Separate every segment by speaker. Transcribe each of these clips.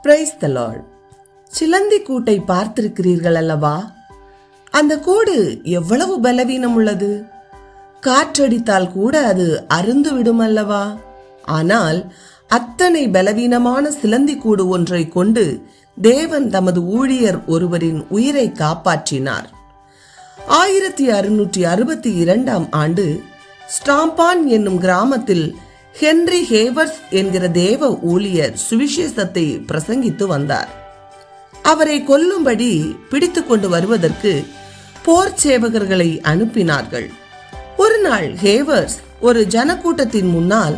Speaker 1: Praise the Lord. சிலந்தி கூட்டை பார்த்திருக்கிறீர்கள் அல்லவா? அந்த கூடு எவ்வளவு பலவீனம் உள்ளது. காற்றடித்தால் கூட அது அருந்து விடும் அல்லவா? ஆனால் அத்தனை பலவீனமான சிலந்தி கூடு ஒன்றை கொண்டு தேவன் தமது ஊழியர் ஒருவரின் உயிரை காப்பாற்றினார். 1662 ஆண்டு ஸ்டாம்பான் என்னும் கிராமத்தில் ஹென்றி ஹேவர்ஸ் என்கிற தேவ ஊழியர் சுவிசேஷத்தை பிரசங்கித்து வந்தார். அவரை கொல்லும்படி பிடித்து கொண்டு வருவதற்கு போர் சேவகர்களை அனுப்பினார்கள். ஒரு நாள் ஹேவர்ஸ் ஒரு ஜனக்கூட்டத்தின் முன்னால்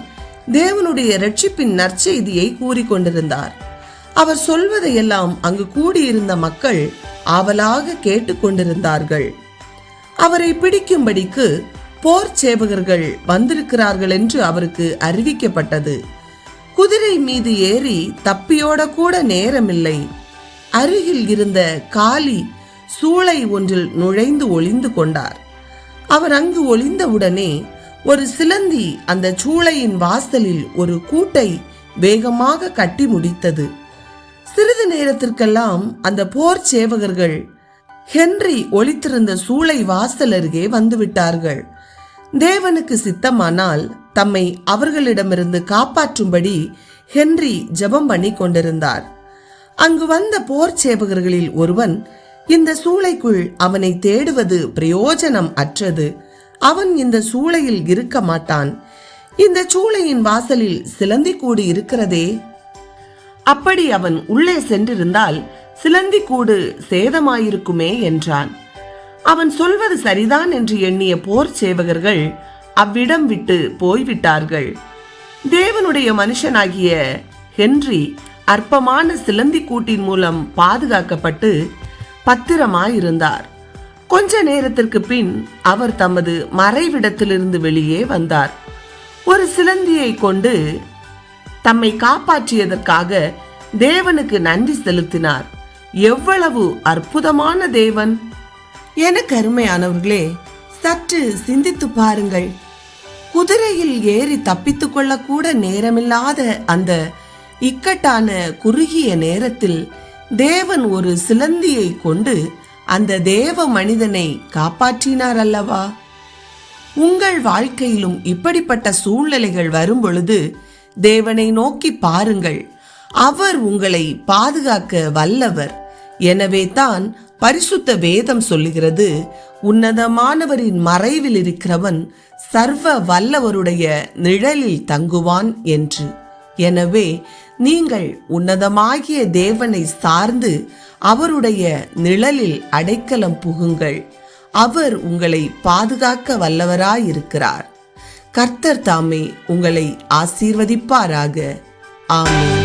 Speaker 1: தேவனுடைய இரட்சிப்பின் நற்செய்தியை கூறிக்கொண்டிருந்தார். அவர் சொல்வதையெல்லாம் அங்கு கூடியிருந்த மக்கள் ஆவலாக கேட்டுக்கொண்டிருந்தார்கள். அவரை பிடிக்கும்படிக்கு போர் சேவகர்கள் வந்திருக்கிறார்கள் என்று அவருக்கு அறிவிக்கப்பட்டது. குதிரை மீது ஏறி தப்பியோட கூட நேரமில்லை. அருகில் இருந்த காலி சூளை ஒன்றில் நுழைந்து ஒளிந்து கொண்டார். அவர் அங்கு ஒளிந்தவுடனே ஒரு சிலந்தி அந்த சூளையின் வாசலில் ஒரு கூட்டை வேகமாக கட்டி முடித்தது. சிறிது நேரத்திற்கெல்லாம் அந்த போர் சேவகர்கள் ஹென்றி ஒளித்திருந்த சூளை வாசல் அருகே வந்துவிட்டார்கள். தேவனுக்கு சித்தமானால் தம்மை அவர்களிடமிருந்து காப்பாற்றும்படி ஹென்றி ஜெபம் பண்ணி கொண்டிருந்தார். அங்கு வந்த போர் சேவகர்களில் ஒருவன், இந்த சூளைக்குள் அவனை தேடுவது பிரயோஜனம் அற்றது, அவன் இந்த சூளையில் இருக்க மாட்டான், இந்த சூளையின் வாசலில் சிலந்தி கூடு இருக்கிறதே, அப்படி அவன் உள்ளே சென்றிருந்தால் சிலந்தி கூடு சேதமாயிருக்குமே என்றான். அவன் சொல்வது சரிதான் என்று எண்ணிய போர் சேவகர்கள் அவ்விடம் விட்டு போய்விட்டார்கள். தேவனுடைய மனுஷனாகிய ஹென்றி அற்பமான சிலந்தி கூட்டின் மூலம் பாதுகாக்கப்பட்டு பத்திரமாயிருந்தார். கொஞ்ச நேரத்திற்கு பின் அவர் தமது மறைவிடத்திலிருந்து வெளியே வந்தார். ஒரு சிலந்தியை கொண்டு தம்மை காப்பாற்றியதற்காக தேவனுக்கு நன்றி செலுத்தினார். எவ்வளவு அற்புதமான தேவன்! எனக்கு அருமையானவர்களே, சற்று சிந்தித்து பாருங்கள். குதிரையில் ஏறி தப்பித்துக் கொள்ள கூட நேரமில்லாத அந்த இக்கட்டான குறுகிய நேரத்தில் தேவன் ஒரு சிலந்தியை கொண்டு அந்த தேவ மனிதனை காப்பாற்றினார் அல்லவா? உங்கள் வாழ்க்கையிலும் இப்படிப்பட்ட சூழ்நிலைகள் வரும் பொழுது தேவனை நோக்கி பாருங்கள். அவர் உங்களை பாதுகாக்க வல்லவர். எனவே தான் பரிசுத்த வேதம் சொல்லுகிறது, உன்னதமானவரின் மறைவில் இருக்கிறவன் சர்வ வல்லவருடைய நிழலில் தங்குவான் என்று. எனவே நீங்கள் உன்னதமாகிய தேவனை சார்ந்து அவருடைய நிழலில் அடைக்கலம் புகுங்கள். அவர் உங்களை பாதுகாக்க வல்லவராயிருக்கிறார். கர்த்தர் தாமே உங்களை ஆசீர்வதிப்பாராக. ஆமென்.